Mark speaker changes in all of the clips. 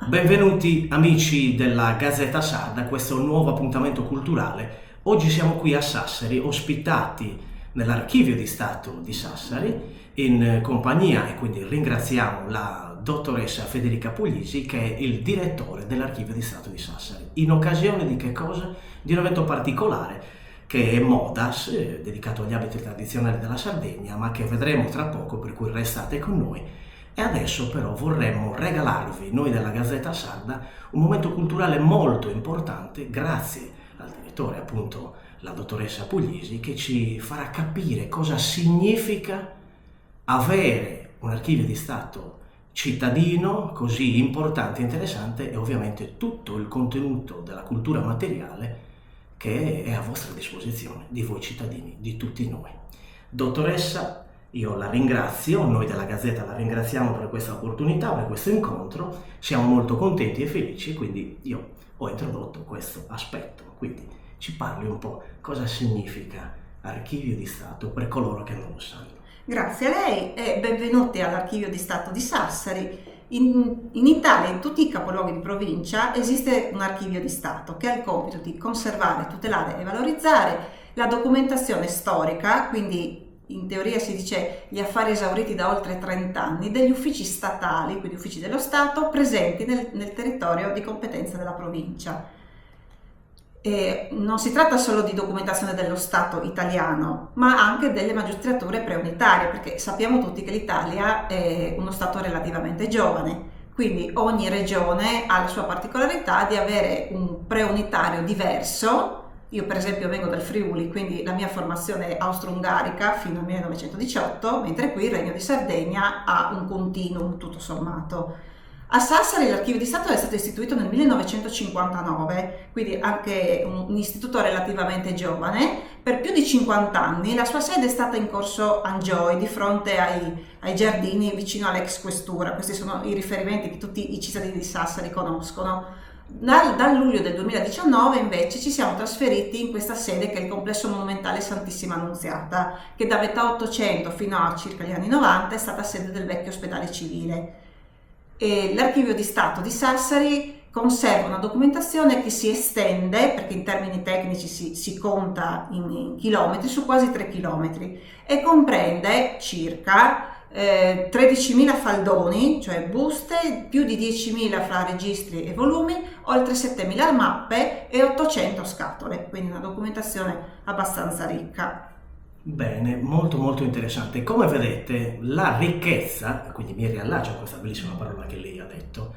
Speaker 1: Benvenuti amici della Gazzetta Sarda, questo è un nuovo appuntamento culturale. Oggi siamo qui a Sassari, ospitati nell'Archivio di Stato di Sassari, in compagnia, e quindi ringraziamo la dottoressa Federica Puglisi, che è il direttore dell'Archivio di Stato di Sassari. In occasione di che cosa? Di un evento particolare, che è Modas, dedicato agli abiti tradizionali della Sardegna, ma che vedremo tra poco, per cui restate con noi. E adesso però vorremmo regalarvi, noi della Gazzetta Sarda, un momento culturale molto importante grazie al direttore, appunto la dottoressa Puglisi, che ci farà capire cosa significa avere un archivio di Stato cittadino così importante e interessante, e ovviamente tutto il contenuto della cultura materiale che è a vostra disposizione, di voi cittadini, di tutti noi. Dottoressa, io la ringrazio, noi della Gazzetta la ringraziamo per questa opportunità, per questo incontro, siamo molto contenti e felici, quindi io ho introdotto questo aspetto, quindi ci parli un po' cosa significa Archivio di Stato per coloro che non lo sanno.
Speaker 2: Grazie a lei e benvenuti all'Archivio di Stato di Sassari. In Italia, in tutti i capoluoghi di provincia, esiste un archivio di Stato che ha il compito di conservare, tutelare e valorizzare la documentazione storica, quindi in teoria si dice gli affari esauriti da oltre 30 anni, degli uffici statali, quindi uffici dello Stato, presenti nel territorio di competenza della provincia. Non si tratta solo di documentazione dello Stato italiano, ma anche delle magistrature preunitarie, perché sappiamo tutti che l'Italia è uno Stato relativamente giovane, quindi ogni regione ha la sua particolarità di avere un preunitario diverso. Io per esempio vengo dal Friuli, quindi la mia formazione è austro-ungarica fino al 1918, mentre qui il Regno di Sardegna ha un continuum tutto sommato. A Sassari l'Archivio di Stato è stato istituito nel 1959, quindi anche un istituto relativamente giovane. Per più di 50 anni la sua sede è stata in Corso Angioi, di fronte ai giardini vicino all'ex questura. Questi sono i riferimenti che tutti i cittadini di Sassari conoscono. Dal luglio del 2019 invece ci siamo trasferiti in questa sede, che è il complesso monumentale Santissima Annunziata, che da metà 800 fino a circa gli anni 90 è stata sede del vecchio ospedale civile. E l'Archivio di Stato di Sassari conserva una documentazione che si estende, perché in termini tecnici si conta in chilometri, su quasi 3 chilometri, e comprende circa 13.000 faldoni, cioè buste, più di 10.000 fra registri e volumi, oltre 7.000 mappe e 800 scatole, quindi una documentazione abbastanza ricca.
Speaker 1: Bene, molto molto interessante. Come vedete, la ricchezza, quindi mi riallaccio a questa bellissima parola che lei ha detto,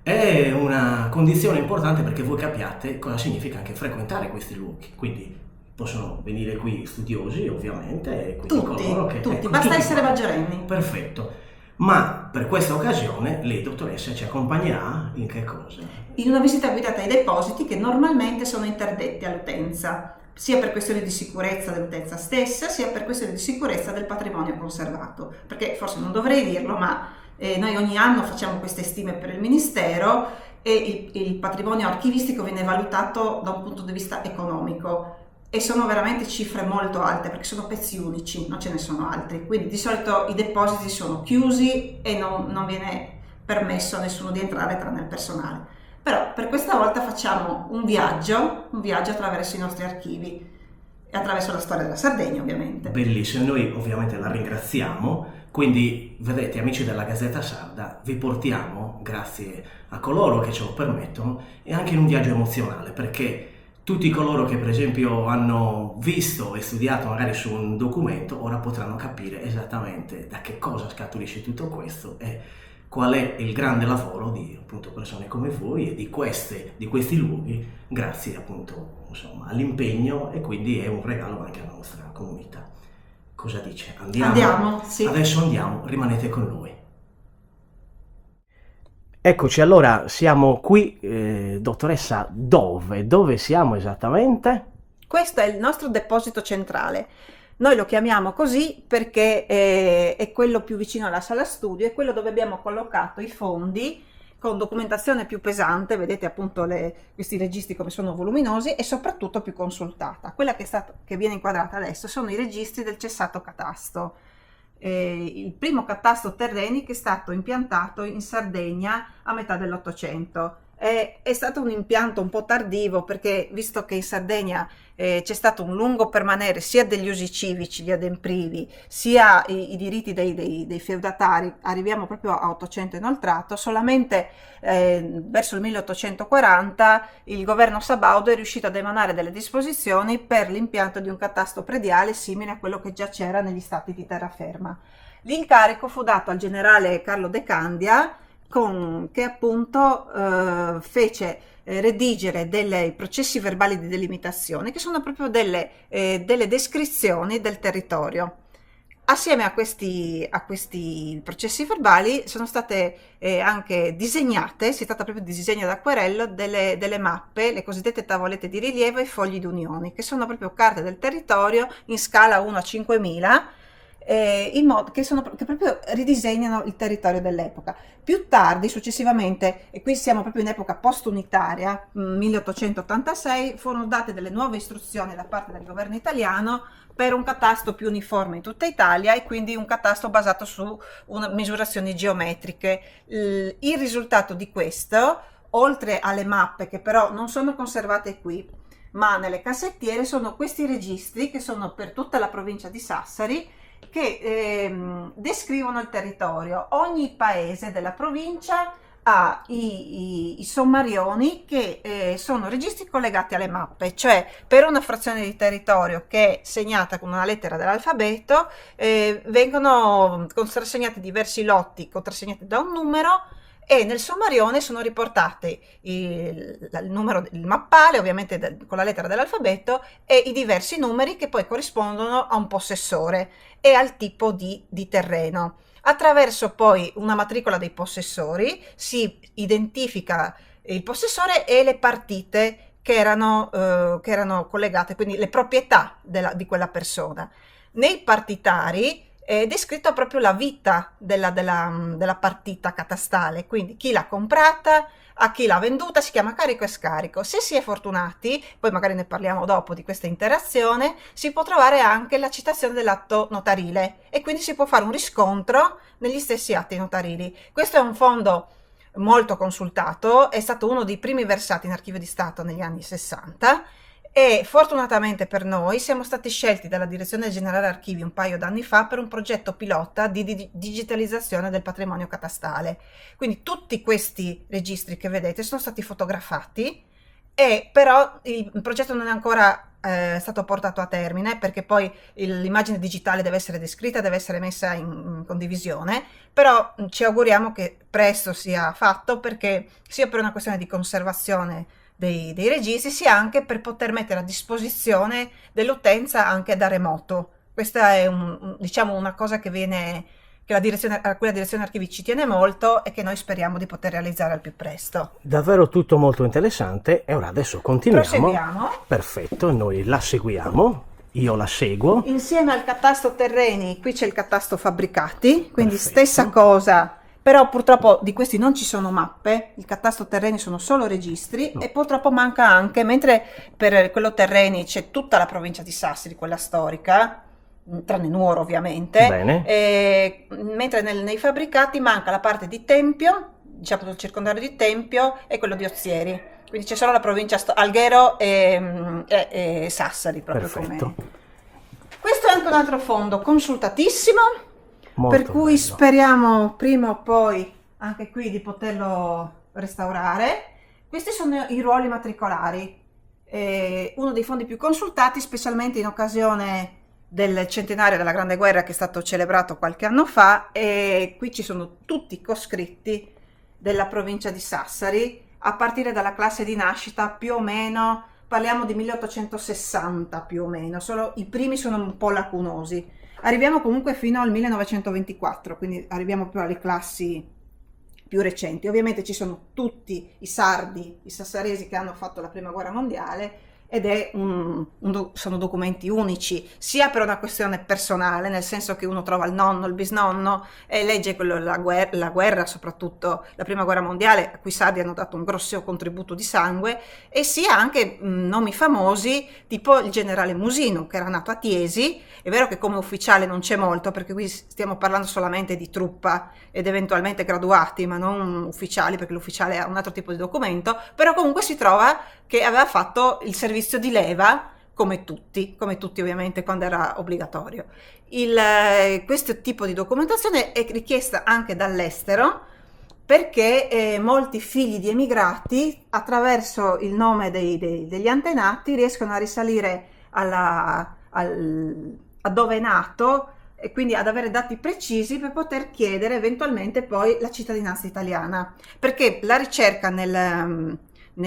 Speaker 1: è una condizione importante perché voi capiate cosa significa anche frequentare questi luoghi. Quindi possono venire qui studiosi, ovviamente, e quindi coloro che...
Speaker 2: Tutti,
Speaker 1: ecco,
Speaker 2: basta
Speaker 1: tutti
Speaker 2: essere
Speaker 1: quanti.
Speaker 2: maggiorenni.
Speaker 1: Perfetto. Ma per questa occasione lei, dottoressa, ci accompagnerà in che cosa?
Speaker 2: In una visita guidata ai depositi che normalmente sono interdetti all'utenza, sia per questioni di sicurezza dell'utenza stessa, sia per questioni di sicurezza del patrimonio conservato. Perché forse non dovrei dirlo, ma noi ogni anno facciamo queste stime per il Ministero e il patrimonio archivistico viene valutato da un punto di vista economico. E sono veramente cifre molto alte, perché sono pezzi unici, non ce ne sono altri. Quindi di solito i depositi sono chiusi e non viene permesso a nessuno di entrare tranne il personale. Però per questa volta facciamo un viaggio attraverso i nostri archivi e attraverso la storia della Sardegna, ovviamente.
Speaker 1: Bellissimo, noi ovviamente la ringraziamo, quindi vedete amici della Gazzetta Sarda, vi portiamo, grazie a coloro che ce lo permettono, e anche in un viaggio emozionale, perché tutti coloro che per esempio hanno visto e studiato magari su un documento ora potranno capire esattamente da che cosa scaturisce tutto questo e qual è il grande lavoro di appunto persone come voi e di questi luoghi, grazie appunto insomma all'impegno, e quindi è un regalo anche alla nostra comunità. Cosa dice? Andiamo?
Speaker 2: Andiamo, sì.
Speaker 1: Adesso andiamo, rimanete con noi. Eccoci, allora siamo qui, dottoressa, dove siamo esattamente?
Speaker 2: Questo è il nostro deposito centrale. Noi lo chiamiamo così perché è quello più vicino alla sala studio, è quello dove abbiamo collocato i fondi con documentazione più pesante, vedete appunto questi registri come sono voluminosi, e soprattutto più consultata. Quella che viene inquadrata adesso sono i registri del cessato catasto. il primo catasto terreni che è stato impiantato in Sardegna a metà dell'Ottocento. È stato un impianto un po' tardivo perché, visto che in Sardegna c'è stato un lungo permanere sia degli usi civici, gli ademprivi, sia i diritti dei feudatari, arriviamo proprio a 800 inoltrato, solamente verso il 1840 il governo sabaudo è riuscito ad emanare delle disposizioni per l'impianto di un catasto prediale simile a quello che già c'era negli stati di terraferma. L'incarico fu dato al generale Carlo De Candia, che appunto fece redigere dei processi verbali di delimitazione, che sono proprio delle descrizioni del territorio. Assieme a questi processi verbali sono state anche disegnate, si tratta proprio di disegno d'acquerello, delle mappe, le cosiddette tavolette di rilievo e fogli d'unione, che sono proprio carte del territorio in scala 1 a 5000, che proprio ridisegnano il territorio dell'epoca. Più tardi, successivamente, e qui siamo proprio in epoca post-unitaria, 1886, furono date delle nuove istruzioni da parte del governo italiano per un catasto più uniforme in tutta Italia e quindi un catasto basato su misurazioni geometriche. Il risultato di questo, oltre alle mappe che però non sono conservate qui, ma nelle cassettiere, sono questi registri che sono per tutta la provincia di Sassari, che descrivono il territorio. Ogni paese della provincia ha i sommarioni che sono registri collegati alle mappe, cioè per una frazione di territorio che è segnata con una lettera dell'alfabeto vengono contrassegnati diversi lotti contrassegnati da un numero, e nel sommarione sono riportate il mappale, ovviamente con la lettera dell'alfabeto, e i diversi numeri che poi corrispondono a un possessore e al tipo di terreno. Attraverso poi una matricola dei possessori si identifica il possessore e le partite che erano collegate, quindi le proprietà di quella persona. Nei partitari è descritta proprio la vita della partita catastale, quindi chi l'ha comprata, a chi l'ha venduta, si chiama carico e scarico. Se si è fortunati, poi magari ne parliamo dopo di questa interazione, si può trovare anche la citazione dell'atto notarile e quindi si può fare un riscontro negli stessi atti notarili. Questo è un fondo molto consultato, è stato uno dei primi versati in Archivio di Stato negli anni 60 e fortunatamente per noi siamo stati scelti dalla Direzione Generale Archivi un paio d'anni fa per un progetto pilota di digitalizzazione del patrimonio catastale. Quindi tutti questi registri che vedete sono stati fotografati, e però il progetto non è ancora stato portato a termine perché poi l'immagine digitale deve essere descritta, deve essere messa in condivisione, però ci auguriamo che presto sia fatto, perché sia per una questione di conservazione dei registri, sia anche per poter mettere a disposizione dell'utenza anche da remoto. Questa è diciamo una cosa che a cui la direzione archivi ci tiene molto e che noi speriamo di poter realizzare al più presto.
Speaker 1: Davvero tutto molto interessante, e ora adesso continuiamo.
Speaker 2: Proseguiamo.
Speaker 1: Perfetto, noi la seguiamo, io la seguo.
Speaker 2: Insieme al catasto terreni, qui c'è il catasto fabbricati, quindi
Speaker 1: Perfetto.
Speaker 2: stessa cosa. Però purtroppo di questi non ci sono mappe, il catasto terreni sono solo registri, e purtroppo manca anche, mentre per quello terreni c'è tutta la provincia di Sassari, quella storica, tranne Nuoro ovviamente, mentre nei fabbricati manca la parte di Tempio, diciamo il circondario di Tempio, e quello di Ozieri. Quindi c'è solo la provincia Alghero e Sassari proprio.
Speaker 1: Perfetto.
Speaker 2: Questo è anche un altro fondo consultatissimo,
Speaker 1: Molto
Speaker 2: per cui
Speaker 1: bello.
Speaker 2: speriamo prima o poi anche qui di poterlo restaurare. Questi sono i ruoli matricolari, uno dei fondi più consultati, specialmente in occasione del centenario della Grande Guerra che è stato celebrato qualche anno fa, e qui ci sono tutti i coscritti della provincia di Sassari a partire dalla classe di nascita, più o meno parliamo di 1860 più o meno, solo i primi sono un po' lacunosi. Arriviamo comunque fino al 1924, quindi arriviamo più alle classi più recenti. Ovviamente ci sono tutti i sardi, i sassaresi che hanno fatto la prima guerra mondiale, ed è sono documenti unici, sia per una questione personale, nel senso che uno trova il nonno, il bisnonno e legge la guerra, soprattutto la prima guerra mondiale, a cui i sardi hanno dato un grosso contributo di sangue, e sia anche nomi famosi, tipo il generale Musino, che era nato a Tiesi. È vero che come ufficiale non c'è molto, perché qui stiamo parlando solamente di truppa ed eventualmente graduati, ma non ufficiali, perché l'ufficiale ha un altro tipo di documento, però comunque si trova che aveva fatto il servizio di leva come tutti ovviamente quando era obbligatorio. Questo tipo di documentazione è richiesta anche dall'estero, perché molti figli di emigrati, attraverso il nome degli antenati, riescono a risalire a dove è nato, e quindi ad avere dati precisi per poter chiedere eventualmente poi la cittadinanza italiana, perché la ricerca nel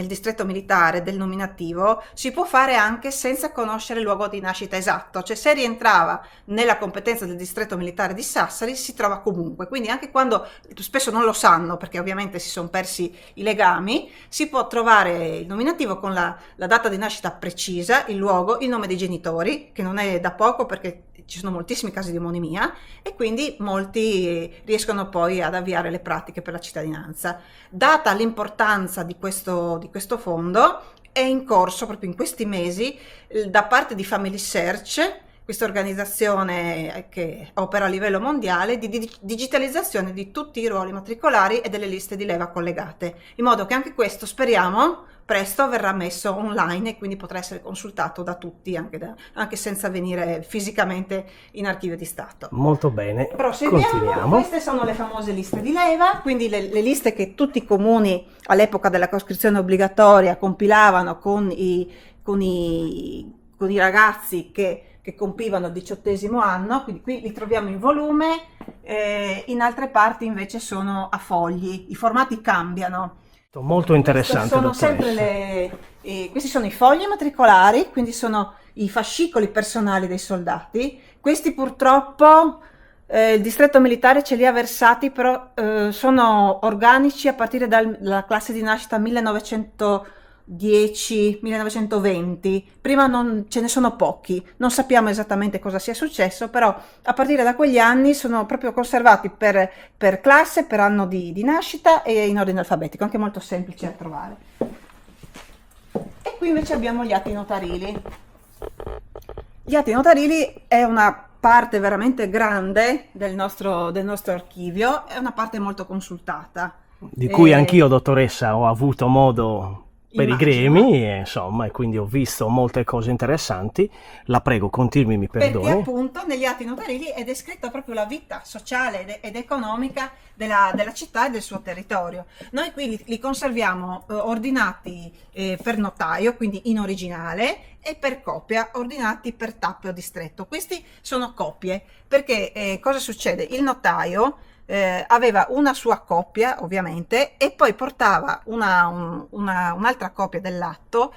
Speaker 2: distretto militare del nominativo si può fare anche senza conoscere il luogo di nascita esatto, cioè se rientrava nella competenza del distretto militare di Sassari si trova comunque, quindi anche quando spesso non lo sanno, perché ovviamente si sono persi i legami, si può trovare il nominativo con la data di nascita precisa, il luogo, il nome dei genitori, che non è da poco perché ci sono moltissimi casi di omonimia, e quindi molti riescono poi ad avviare le pratiche per la cittadinanza. Data l'importanza di questo fondo, è in corso proprio in questi mesi da parte di Family Search, questa organizzazione che opera a livello mondiale, di digitalizzazione di tutti i ruoli matricolari e delle liste di leva collegate, in modo che anche questo, speriamo, presto verrà messo online e quindi potrà essere consultato da tutti, anche senza venire fisicamente in archivio di Stato.
Speaker 1: Molto bene,
Speaker 2: Proseguiamo. Queste sono le famose liste di leva, quindi le liste che tutti i comuni all'epoca della coscrizione obbligatoria compilavano con i ragazzi che compivano il 18° anno, quindi qui li troviamo in volume, in altre parti invece sono a fogli, i formati cambiano.
Speaker 1: Molto interessante.
Speaker 2: Questi sono i fogli matricolari, quindi sono i fascicoli personali dei soldati. Questi purtroppo il distretto militare ce li ha versati, però sono organici a partire dalla classe di nascita 1910-1920. Prima non ce ne sono pochi, non sappiamo esattamente cosa sia successo, però a partire da quegli anni sono proprio conservati per classe, per anno di nascita e in ordine alfabetico, anche molto semplice da trovare. E qui invece abbiamo gli atti notarili. Gli atti notarili è una parte veramente grande del nostro archivio, è una parte molto consultata.
Speaker 1: Di cui anch'io, dottoressa, ho avuto modo per i gremi, insomma, e quindi ho visto molte cose interessanti. La prego, continui, mi perdoni.
Speaker 2: Perché appunto negli atti notarili è descritta proprio la vita sociale ed economica della città e del suo territorio. Noi qui li conserviamo ordinati per notaio, quindi in originale, e per copia, ordinati per tappe o distretto. Questi sono copie, perché cosa succede? Il notaio aveva una sua copia ovviamente e poi portava un'altra copia dell'atto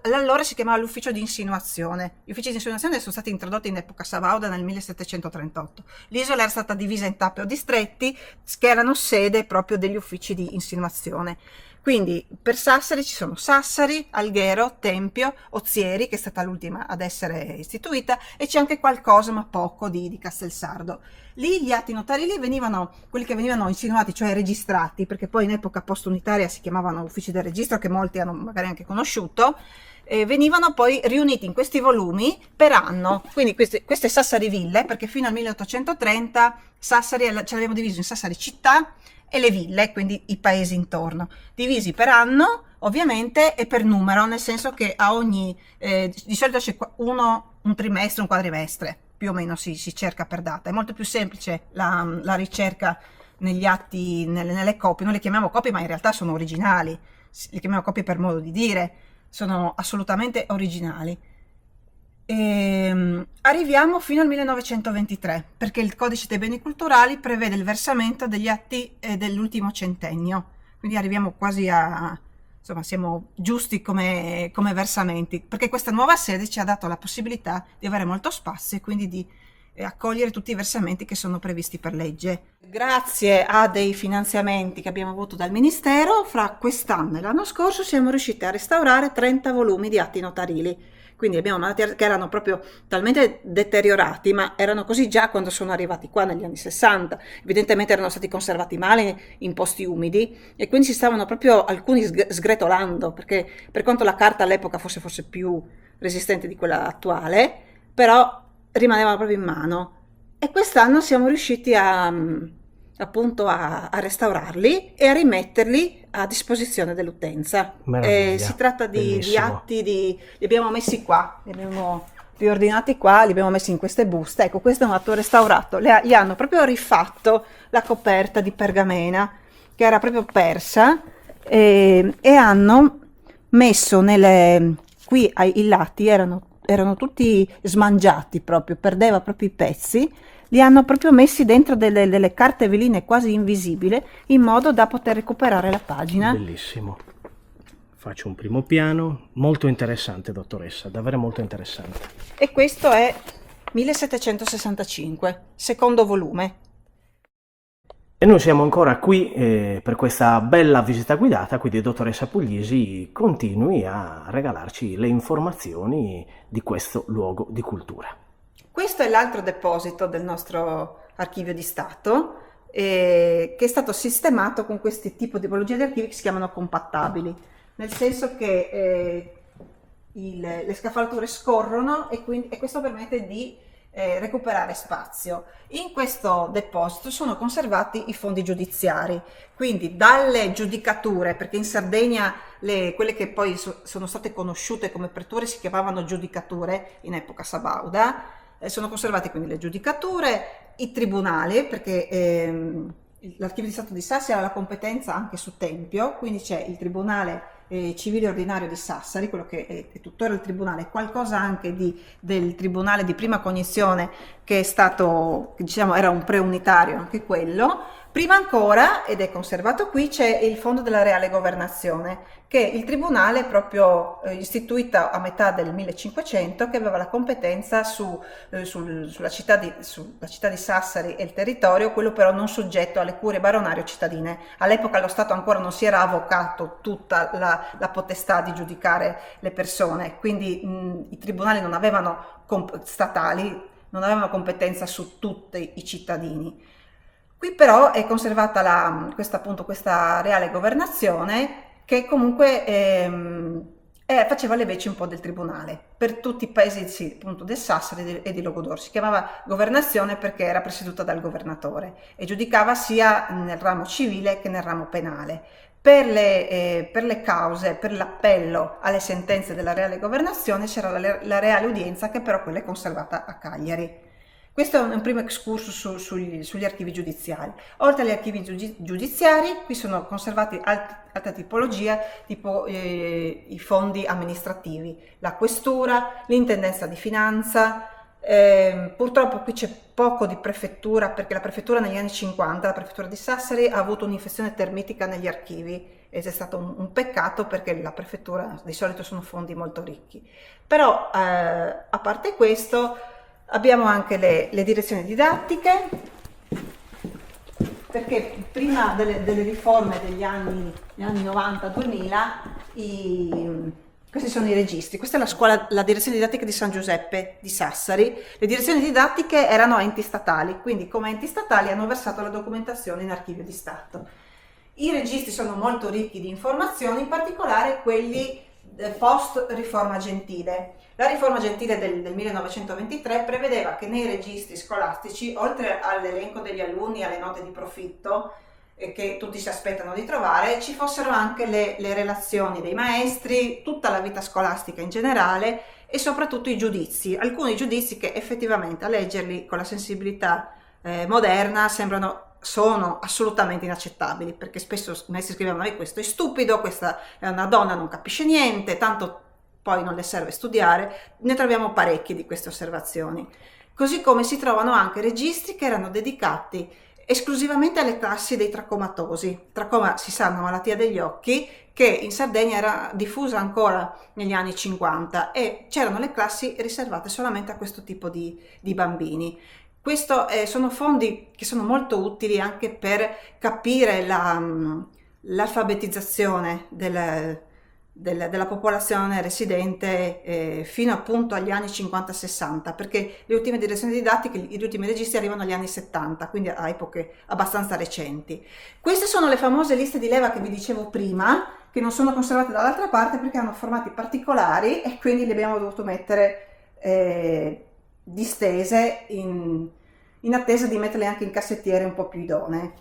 Speaker 2: allora si chiamava l'ufficio di insinuazione. Gli uffici di insinuazione sono stati introdotti in epoca sabauda nel 1738. L'isola era stata divisa in tappe o distretti che erano sede proprio degli uffici di insinuazione. Quindi per Sassari ci sono Sassari, Alghero, Tempio, Ozieri, che è stata l'ultima ad essere istituita, e c'è anche qualcosa, ma poco, di Castelsardo. Lì gli atti notarili quelli che venivano insinuati, cioè registrati, perché poi in epoca post-unitaria si chiamavano uffici del registro, che molti hanno magari anche conosciuto, venivano poi riuniti in questi volumi per anno. Quindi queste Sassari ville, perché fino al 1830 Sassari ce l'abbiamo diviso in Sassari città e le ville, quindi i paesi intorno, divisi per anno ovviamente e per numero, nel senso che a ogni di solito c'è un trimestre, un quadrimestre, più o meno si cerca per data. È molto più semplice la ricerca negli atti, nelle copie. Noi le chiamiamo copie, ma in realtà sono originali, le chiamiamo copie per modo di dire, sono assolutamente originali. Arriviamo fino al 1923, perché il Codice dei Beni Culturali prevede il versamento degli atti dell'ultimo centennio, quindi arriviamo quasi insomma, siamo giusti come versamenti, perché questa nuova sede ci ha dato la possibilità di avere molto spazio e quindi di accogliere tutti i versamenti che sono previsti per legge. Grazie a dei finanziamenti che abbiamo avuto dal Ministero, fra quest'anno e l'anno scorso siamo riusciti a restaurare 30 volumi di atti notarili. Quindi abbiamo mandati che erano proprio talmente deteriorati, ma erano così già quando sono arrivati qua negli anni 60. Evidentemente erano stati conservati male in posti umidi e quindi si stavano proprio alcuni sgretolando, perché per quanto la carta all'epoca fosse più resistente di quella attuale, però rimanevano proprio in mano. E quest'anno siamo riusciti appunto a restaurarli e a rimetterli a disposizione dell'utenza. Si tratta di atti, li abbiamo messi qua, li abbiamo riordinati qua, li abbiamo messi in queste buste. Ecco, questo è un atto restaurato. Gli hanno proprio rifatto la coperta di pergamena che era proprio persa e hanno messo qui ai lati erano tutti smangiati proprio, perdeva proprio i pezzi, li hanno proprio messi dentro delle carte veline quasi invisibili in modo da poter recuperare la pagina.
Speaker 1: Bellissimo. Faccio un primo piano, molto interessante dottoressa, davvero molto interessante.
Speaker 2: E questo è 1765, secondo volume.
Speaker 1: E noi siamo ancora qui per questa bella visita guidata, quindi dottoressa Puglisi continui a regalarci le informazioni di questo luogo di cultura.
Speaker 2: Questo è l'altro deposito del nostro archivio di Stato che è stato sistemato con questi tipi di tipologie di archivi che si chiamano compattabili, nel senso che le scaffalature scorrono e questo permette di recuperare spazio. In questo deposito sono conservati i fondi giudiziari, quindi dalle giudicature, perché in Sardegna quelle che poi sono state conosciute come preture si chiamavano giudicature in epoca sabauda, sono conservati quindi le giudicature, i tribunali, perché l'Archivio di Stato di Sassari ha la competenza anche su Tempio, quindi c'è il Tribunale Civile Ordinario di Sassari, quello che è tuttora il Tribunale, qualcosa anche del Tribunale di Prima Cognizione che è stato, diciamo, era un preunitario anche quello. Prima ancora, ed è conservato qui, c'è il Fondo della Reale Governazione, che il Tribunale proprio istituito a metà del 1500, che aveva la competenza sulla città di Sassari e il territorio, quello però non soggetto alle curie baronarie o cittadine. All'epoca lo Stato ancora non si era avvocato tutta la potestà di giudicare le persone, quindi i tribunali statali non avevano competenza su tutti i cittadini. Qui però è conservata questa reale governazione che comunque faceva le veci un po' del tribunale per tutti i paesi appunto del Sassari e di Logodoro. Si chiamava governazione perché era presieduta dal governatore e giudicava sia nel ramo civile che nel ramo penale. Per le cause, per l'appello alle sentenze della reale governazione c'era la reale udienza, che però quella è conservata a Cagliari. Questo è un primo excursus sugli archivi giudiziari. Oltre agli archivi giudiziari, qui sono conservati altre tipologie, tipo i fondi amministrativi, la questura, l'intendenza di finanza. Purtroppo qui c'è poco di prefettura, perché la prefettura negli anni 50, la prefettura di Sassari, ha avuto un'infezione termitica negli archivi ed è stato un peccato, perché la prefettura di solito sono fondi molto ricchi. Però a parte questo abbiamo anche le direzioni didattiche, perché prima delle riforme degli anni 90-2000 questi sono i registri. Questa è la direzione didattica di San Giuseppe di Sassari. Le direzioni didattiche erano enti statali, quindi come enti statali hanno versato la documentazione in archivio di Stato. I registri sono molto ricchi di informazioni, in particolare quelli post riforma gentile. La riforma gentile del 1923 prevedeva che nei registri scolastici, oltre all'elenco degli alunni e alle note di profitto che tutti si aspettano di trovare, ci fossero anche le relazioni dei maestri, tutta la vita scolastica in generale e soprattutto i giudizi. Alcuni giudizi che effettivamente, a leggerli con la sensibilità moderna, sono assolutamente inaccettabili, perché spesso i maestri scrivevano: questo è stupido, questa è una donna, non capisce niente, tanto poi non le serve studiare. Ne troviamo parecchie di queste osservazioni. Così come si trovano anche registri che erano dedicati esclusivamente alle classi dei tracomatosi. Tracoma, si sa, è una malattia degli occhi che in Sardegna era diffusa ancora negli anni 50 e c'erano le classi riservate solamente a questo tipo di bambini. Sono fondi che sono molto utili anche per capire l'alfabetizzazione della popolazione residente fino appunto agli anni 50-60, perché le ultime direzioni didattiche, gli ultimi registri arrivano agli anni 70, quindi a epoche abbastanza recenti. Queste sono le famose liste di leva che vi dicevo prima, che non sono conservate dall'altra parte perché hanno formati particolari e quindi li abbiamo dovuto mettere distese in attesa di metterle anche in cassettiere un po' più idonee.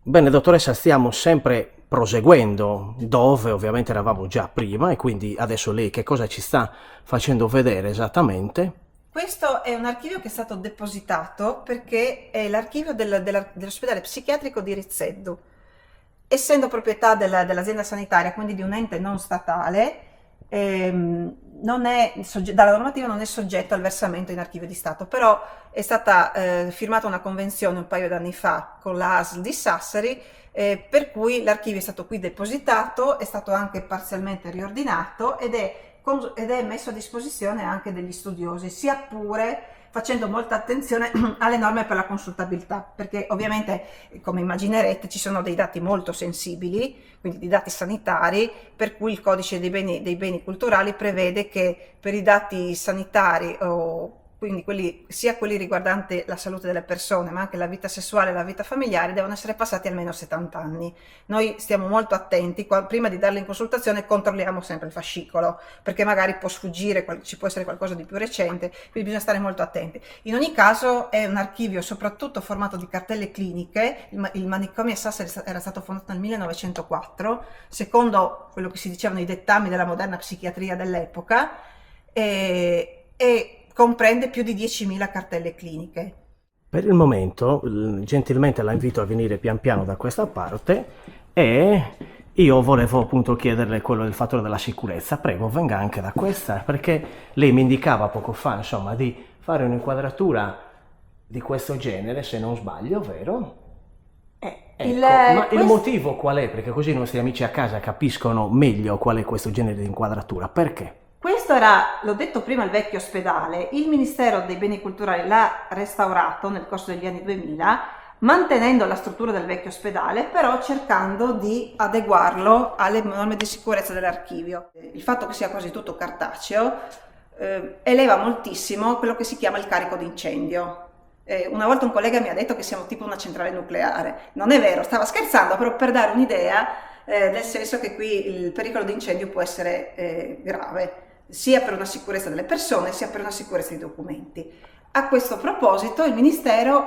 Speaker 1: Bene, dottoressa, stiamo sempre proseguendo dove ovviamente eravamo già prima e quindi adesso lei che cosa ci sta facendo vedere esattamente?
Speaker 2: Questo è un archivio che è stato depositato perché è l'archivio dell'ospedale psichiatrico di Rizzeddu. Essendo proprietà dell'azienda sanitaria, quindi di un ente non statale, dalla normativa non è soggetto al versamento in archivio di Stato, però è stata firmata una convenzione un paio d'anni fa con la ASL di Sassari, per cui l'archivio è stato qui depositato, è stato anche parzialmente riordinato ed è messo a disposizione anche degli studiosi, sia pure facendo molta attenzione alle norme per la consultabilità, perché ovviamente, come immaginerete, ci sono dei dati molto sensibili, quindi di dati sanitari, per cui il codice dei beni culturali prevede che per i dati sanitari, quindi sia quelli riguardanti la salute delle persone, ma anche la vita sessuale e la vita familiare, devono essere passati almeno 70 anni. Noi stiamo molto attenti, prima di darle in consultazione controlliamo sempre il fascicolo, perché magari può sfuggire, ci può essere qualcosa di più recente, quindi bisogna stare molto attenti. In ogni caso è un archivio soprattutto formato di cartelle cliniche. Il manicomio a Sassari era stato fondato nel 1904, secondo quello che si dicevano i dettami della moderna psichiatria dell'epoca, e comprende più di 10.000 cartelle cliniche.
Speaker 1: Per il momento, gentilmente la invito a venire pian piano da questa parte e io volevo appunto chiederle quello del fattore della sicurezza. Prego, venga anche da questa, perché lei mi indicava poco fa, insomma, di fare un'inquadratura di questo genere, se non sbaglio, vero? Ecco, il motivo qual è? Perché così i nostri amici a casa capiscono meglio qual è questo genere di inquadratura. Perché?
Speaker 2: Questo era, l'ho detto prima, il vecchio ospedale. Il Ministero dei Beni Culturali l'ha restaurato nel corso degli anni 2000, mantenendo la struttura del vecchio ospedale, però cercando di adeguarlo alle norme di sicurezza dell'archivio. Il fatto che sia quasi tutto cartaceo eleva moltissimo quello che si chiama il carico d'incendio. Una volta un collega mi ha detto che siamo tipo una centrale nucleare. Non è vero, stava scherzando, però per dare un'idea, nel senso che qui il pericolo di incendio può essere grave, sia per una sicurezza delle persone, sia per una sicurezza dei documenti. A questo proposito il Ministero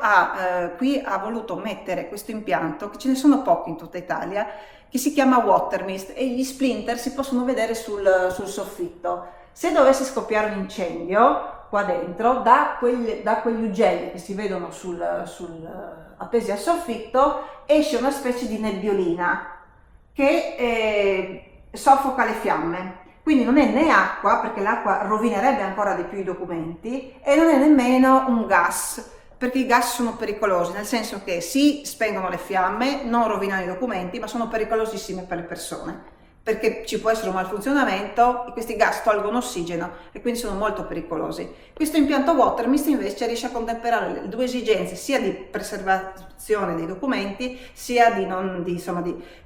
Speaker 2: qui ha voluto mettere questo impianto, che ce ne sono pochi in tutta Italia, che si chiama Water Mist, e gli splinter si possono vedere sul soffitto. Se dovesse scoppiare un incendio qua dentro, da quegli ugelli che si vedono appesi al soffitto, esce una specie di nebbiolina che soffoca le fiamme. Quindi non è né acqua, perché l'acqua rovinerebbe ancora di più i documenti, e non è nemmeno un gas, perché i gas sono pericolosi, nel senso che si spengono le fiamme, non rovinano i documenti, ma sono pericolosissime per le persone, perché ci può essere un malfunzionamento e questi gas tolgono ossigeno e quindi sono molto pericolosi. Questo impianto Water Mist invece riesce a contemperare le due esigenze, sia di preservazione dei documenti, sia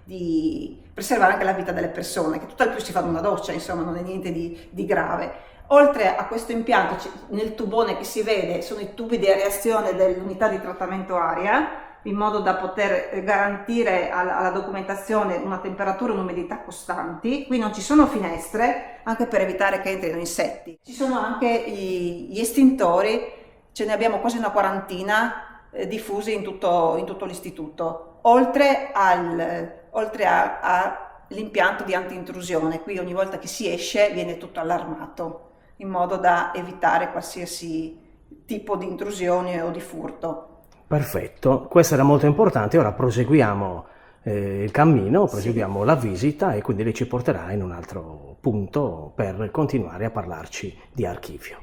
Speaker 2: di preservare anche la vita delle persone, che tutt'al più si fa una doccia, insomma non è niente di grave. Oltre a questo impianto, nel tubone che si vede sono i tubi di areazione dell'unità di trattamento aria, in modo da poter garantire alla documentazione una temperatura e un'umidità costanti. Qui non ci sono finestre, anche per evitare che entrino insetti. Ci sono anche gli estintori, ce ne abbiamo quasi una quarantina diffusi in tutto l'istituto, oltre all'impianto di anti-intrusione. Qui ogni volta che si esce viene tutto allarmato, in modo da evitare qualsiasi tipo di intrusione o di furto.
Speaker 1: Perfetto, questo era molto importante. Ora proseguiamo il cammino, proseguiamo la visita e quindi lei ci porterà in un altro punto per continuare a parlarci di archivio.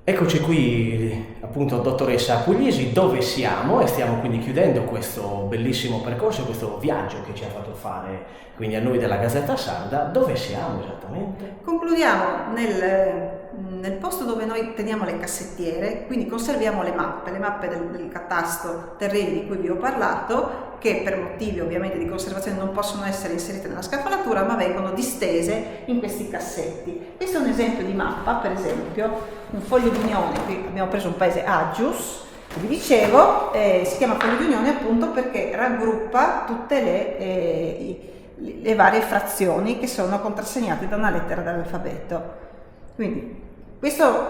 Speaker 1: Eccoci qui, appunto, dottoressa Puglisi, dove siamo e stiamo quindi chiudendo questo bellissimo percorso, questo viaggio che ci ha fatto fare quindi a noi della Gazzetta Sarda. Dove siamo esattamente?
Speaker 2: Concludiamo nel posto dove noi teniamo le cassettiere, quindi conserviamo le mappe del catasto terreni di cui vi ho parlato, che per motivi ovviamente di conservazione non possono essere inserite nella scaffalatura, ma vengono distese in questi cassetti. Questo è un esempio di mappa, per esempio, un foglio di unione. Qui abbiamo preso un paese Aggius, vi dicevo, si chiama foglio di unione appunto perché raggruppa tutte le varie frazioni che sono contrassegnate da una lettera dell'alfabeto. Quindi questo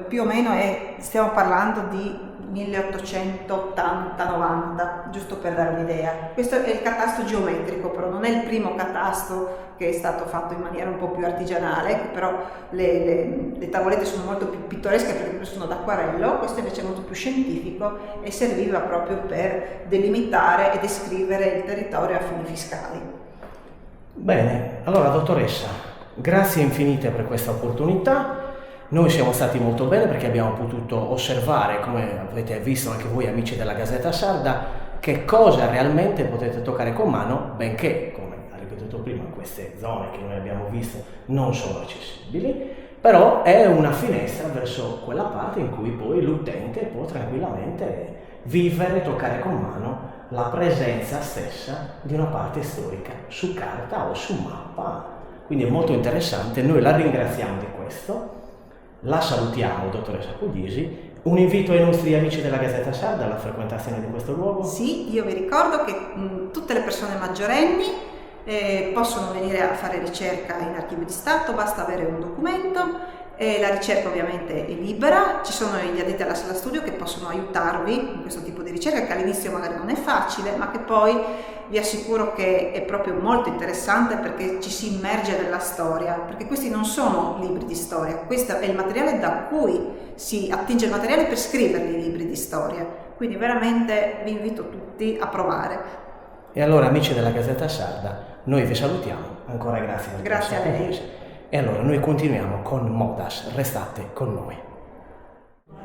Speaker 2: più o meno stiamo parlando di 1880-90, giusto per dare un'idea. Questo è il catasto geometrico, però non è il primo catasto che è stato fatto in maniera un po' più artigianale, però le tavolette sono molto più pittoresche perché sono d'acquarello. Questo invece è molto più scientifico e serviva proprio per delimitare e descrivere il territorio a fini fiscali.
Speaker 1: Bene, allora dottoressa, grazie infinite per questa opportunità. Noi siamo stati molto bene perché abbiamo potuto osservare, come avete visto anche voi amici della Gazzetta Sarda, che cosa realmente potete toccare con mano, benché, come ha ripetuto prima, queste zone che noi abbiamo visto non sono accessibili, però è una finestra verso quella parte in cui poi l'utente può tranquillamente vivere, toccare con mano la presenza stessa di una parte storica su carta o su mappa. Quindi è molto interessante, noi la ringraziamo di questo. La salutiamo, dottoressa Puglisi. Un invito ai nostri amici della Gazzetta Sarda alla frequentazione di questo luogo?
Speaker 2: Sì, io vi ricordo che tutte le persone maggiorenni possono venire a fare ricerca in Archivio di Stato, basta avere un documento. La ricerca ovviamente è libera, ci sono gli addetti alla sala studio che possono aiutarvi in questo tipo di ricerca, che all'inizio magari non è facile, ma che poi vi assicuro che è proprio molto interessante perché ci si immerge nella storia, perché questi non sono libri di storia, questo è il materiale da cui si attinge il materiale per scriverli i libri di storia, quindi veramente vi invito tutti a provare.
Speaker 1: E allora amici della Gazzetta Sarda, noi vi salutiamo, ancora grazie.
Speaker 2: Grazie a lei.
Speaker 1: E allora noi continuiamo con Modas, restate con noi.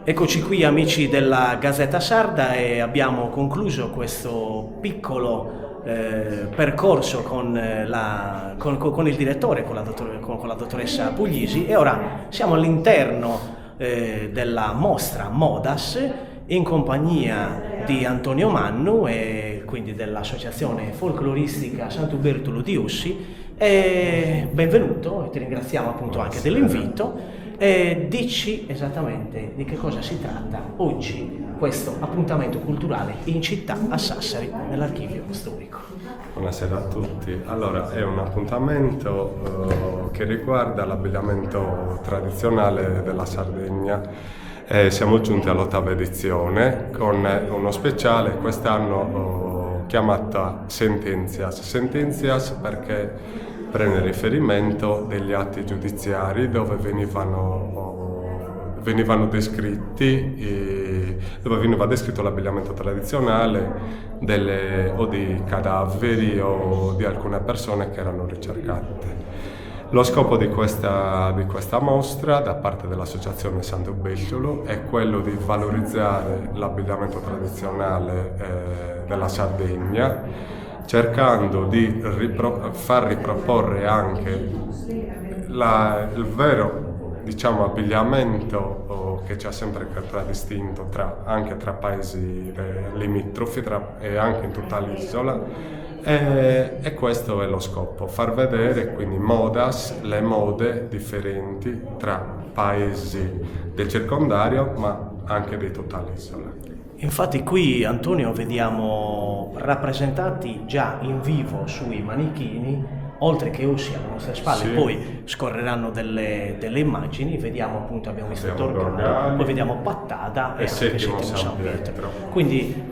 Speaker 1: Eccoci qui amici della Gazzetta Sarda e abbiamo concluso questo piccolo percorso con il direttore, con la dottoressa Puglisi, e ora siamo all'interno della mostra Modas in compagnia di Antonio Mannu e quindi dell'associazione folcloristica Sant'Ubertolo di Ossi. Benvenuto e ti ringraziamo appunto anche dell'invito. Dici esattamente di che cosa si tratta oggi questo appuntamento culturale in città a Sassari nell'archivio storico.
Speaker 3: Buonasera a tutti. Allora, è un appuntamento che riguarda l'abbigliamento tradizionale della Sardegna. Siamo giunti all'8ª edizione con uno speciale quest'anno chiamata Sentenzias perché prende riferimento degli atti giudiziari dove venivano descritti, dove veniva descritto l'abbigliamento tradizionale o di cadaveri o di alcune persone che erano ricercate. Lo scopo di questa mostra da parte dell'Associazione Sant'Ubertolo è quello di valorizzare l'abbigliamento tradizionale della Sardegna, cercando di far riproporre anche il vero, abbigliamento che ci ha sempre contraddistinto anche tra paesi limitrofi e anche in tutta l'isola. E questo è lo scopo, far vedere quindi le mode differenti tra paesi del circondario ma anche di tutta l'isola.
Speaker 1: Infatti qui, Antonio, vediamo rappresentati già in vivo sui manichini, oltre che Ossi alle nostre spalle, sì. Poi scorreranno delle immagini, vediamo appunto, abbiamo visto Torgano, poi vediamo Pattada e Settimo San Pietro. Quindi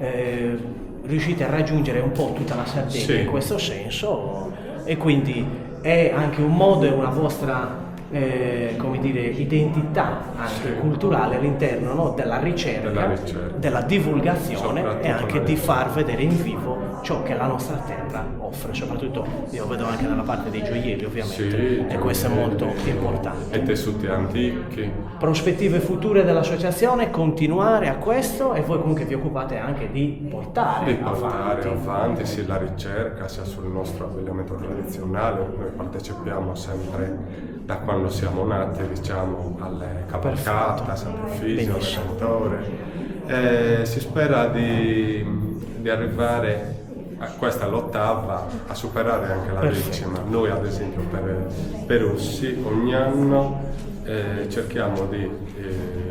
Speaker 1: riuscite a raggiungere un po' tutta la Sardegna, sì, in questo senso, e quindi è anche un modo e una vostra identità anche culturale all'interno, no, della ricerca, della divulgazione e anche di far vedere in vivo ciò che la nostra terra offre, soprattutto io vedo anche nella parte dei gioielli ovviamente,
Speaker 3: Sì,
Speaker 1: e questo è molto importante.
Speaker 3: E tessuti antichi.
Speaker 1: Prospettive future dell'associazione, continuare a questo, e voi comunque vi occupate anche di portare
Speaker 3: avanti sì, la ricerca sia sul nostro abbigliamento tradizionale. Noi partecipiamo sempre da quando siamo nati, diciamo, alle cavalcate, a Sant'Efisio, al Redentore. Si spera di arrivare questa è l'8ª, a superare anche la 10ª. Noi ad esempio per Ussi ogni anno cerchiamo di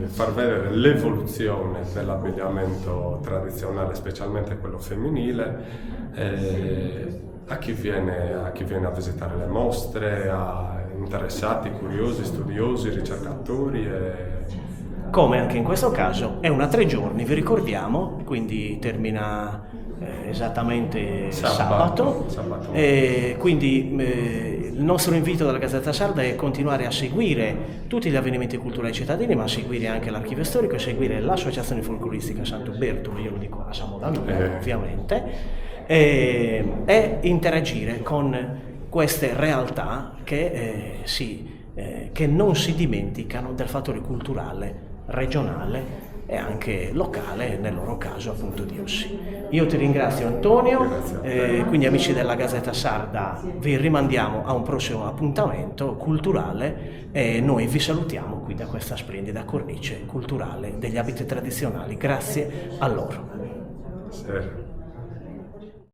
Speaker 3: far vedere l'evoluzione dell'abbigliamento tradizionale, specialmente quello femminile, a chi viene a visitare le mostre, a interessati, curiosi, studiosi, ricercatori.
Speaker 1: Come anche in questo caso è una 3 giorni, vi ricordiamo, quindi termina esattamente sabato. E quindi il nostro invito della Gazzetta Sarda è continuare a seguire tutti gli avvenimenti culturali cittadini, ma a seguire anche l'archivio storico, a seguire l'associazione folcloristica Sant'Uberto, io lo dico a Samodano ovviamente, e interagire con queste realtà che non si dimenticano del fattore culturale regionale e anche locale, nel loro caso appunto di Ussi. Io ti ringrazio Antonio, quindi amici della Gazzetta Sarda vi rimandiamo a un prossimo appuntamento culturale e noi vi salutiamo qui da questa splendida cornice culturale degli abiti tradizionali. Grazie a loro.
Speaker 3: Sì.